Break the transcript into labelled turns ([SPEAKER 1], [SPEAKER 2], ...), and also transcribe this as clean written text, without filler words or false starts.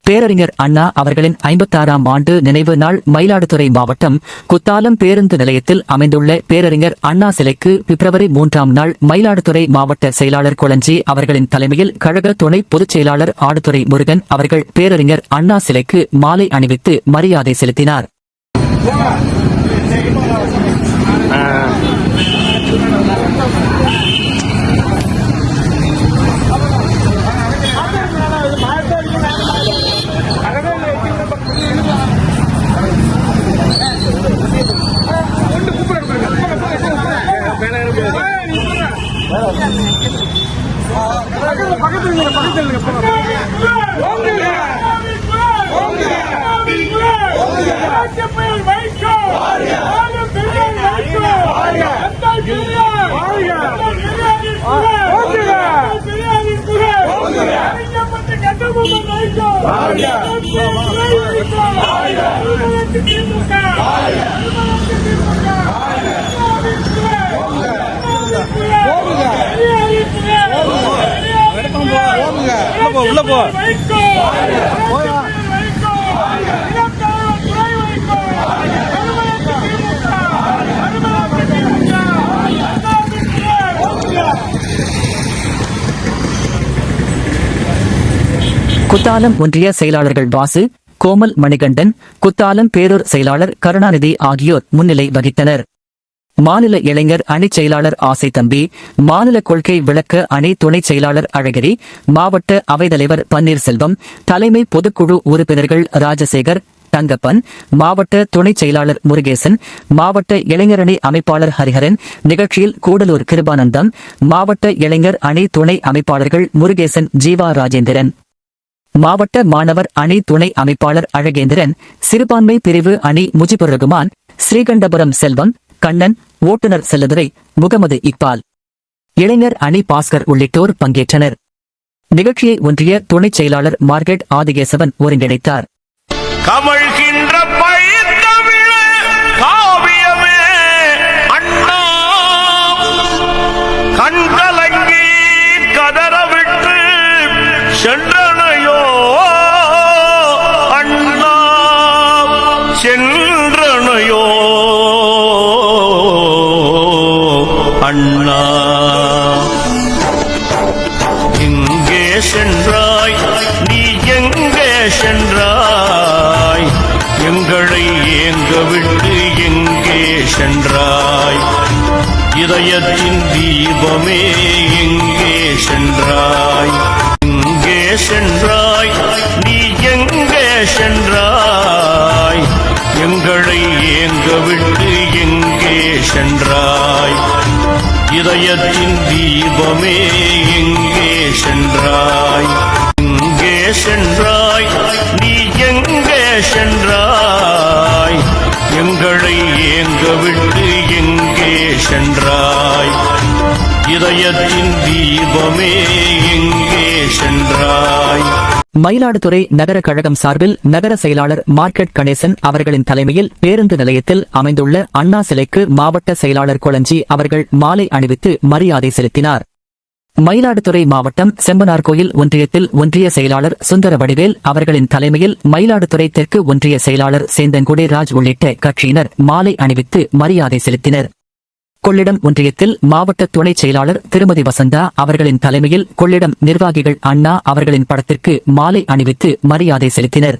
[SPEAKER 1] பேரறிஞர் அண்ணா அவர்களின் 56ஆம் ஆண்டு நினைவு நாள் மயிலாடுதுறை மாவட்டம் குத்தாலம் பேருந்து நிலையத்தில் அமைந்துள்ள பேரறிஞர் அண்ணா சிலைக்கு பிப்ரவரி 3ஆம் நாள் மயிலாடுதுறை மாவட்ட செயலாளர் கொளஞ்சி அவர்களின் தலைமையில் கழக துணை பொதுச் செயலாளர் ஆடுதுறை முருகன் அவர்கள் பேரறிஞர் அண்ணா சிலைக்கு மாலை அணிவித்து மரியாதை செலுத்தினார்.
[SPEAKER 2] உள்ள போ
[SPEAKER 1] குத்தாலம் ஒன்றிய செயலாளர்கள் பாசு, கோமல் மணிகண்டன், குத்தாலம் பேரூர் செயலாளர் கருணாநிதி ஆகியோர் முன்னிலை வகித்தனர். மாநில இளைஞர் அணிச் செயலாளர் ஆசை தம்பி, மாநில கொள்கை விளக்க அணி துணைச் செயலாளர் அழகிரி, மாவட்ட அவைத்தலைவர் பன்னீர்செல்வம், தலைமை பொதுக்குழு உறுப்பினர்கள் ராஜசேகர், தங்கப்பன், மாவட்ட துணைச் செயலாளர் முருகேசன், மாவட்ட இளைஞரணி அமைப்பாளர் ஹரிஹரன், நிகழ்ச்சியில் கூடலூர் கிருபானந்தம், மாவட்ட இளைஞர் அணி துணை அமைப்பாளர்கள் முருகேசன், ஜீவா ராஜேந்திரன், மாவட்ட மாணவர் அணி துணை அமைப்பாளர் அழகேந்திரன், சிறுபான்மை பிரிவு அணி முஜிபுர் ரகுமான், ஸ்ரீகண்டபுரம் செல்வம், கண்ணன், ஓட்டுநர் செல்லதுரை, முகமது இக்பால், இளைஞர் அணி பாஸ்கர் உள்ளிட்டோர் பங்கேற்றனர். நிகழ்ச்சியை ஒன்றிய துணைச் செயலாளர் மார்கெட் ஆதிகேசவன் ஒருங்கிணைத்தார்.
[SPEAKER 3] கமழ்கின்ற பைத்தமிழ் காவியமே அண்ணா, கண்கலங்கி கதறவிட்டு சென்றனையோ அண்ணா, சென்றனையோ அண்ணா, எங்கே சென்றாய் நீ, எங்கே சென்றாய், எங்களை ஏங்க விட்டு எங்கே சென்றாய், இதயத்தின் தீபமே எங்கே சென்றாய், எங்கே சென்றாய் நீ, எங்கே சென்றாய், எங்களை ஏங்க விட்டு எங்கே சென்றாய், இதயத்தின் தீபமே எங்கே சென்றாய், எங்கே சென்றாய் நீ, எங்கே சென்றாய், எங்களை ஏங்க விட்டு எங்கே சென்றாய், இதயத்தின் தீபமே எங்கே சென்றாய்.
[SPEAKER 1] மயிலாடுதுறை நகர கழகம் சார்பில் நகர செயலாளர் மார்க்கெட் கணேசன் அவர்களின் தலைமையில் பேருந்து நிலையத்தில் அமைந்துள்ள அண்ணா சிலைக்கு மாவட்ட செயலாளர் கொளஞ்சி அவர்கள் மாலை அணிவித்து மரியாதை செலுத்தினார். மயிலாடுதுறை மாவட்டம் செம்பனார்கோயில் ஒன்றியத்தில் ஒன்றிய செயலாளர் சுந்தர வடிவேல் அவர்களின் தலைமையில் மயிலாடுதுறை தெற்கு ஒன்றிய செயலாளர் சேந்தன்குடி ராஜ் உள்ளிட்ட கட்சியினர் மாலை அணிவித்து மரியாதை செலுத்தினர். கொள்ளிடம் ஒன்றியத்தில் மாவட்ட துணைச் செயலாளர் திருமதி வசந்தா அவர்களின் தலைமையில் கொள்ளிடம் நிர்வாகிகள் அண்ணா அவர்களின் படத்திற்கு மாலை அணிவித்து மரியாதை செலுத்தினர்.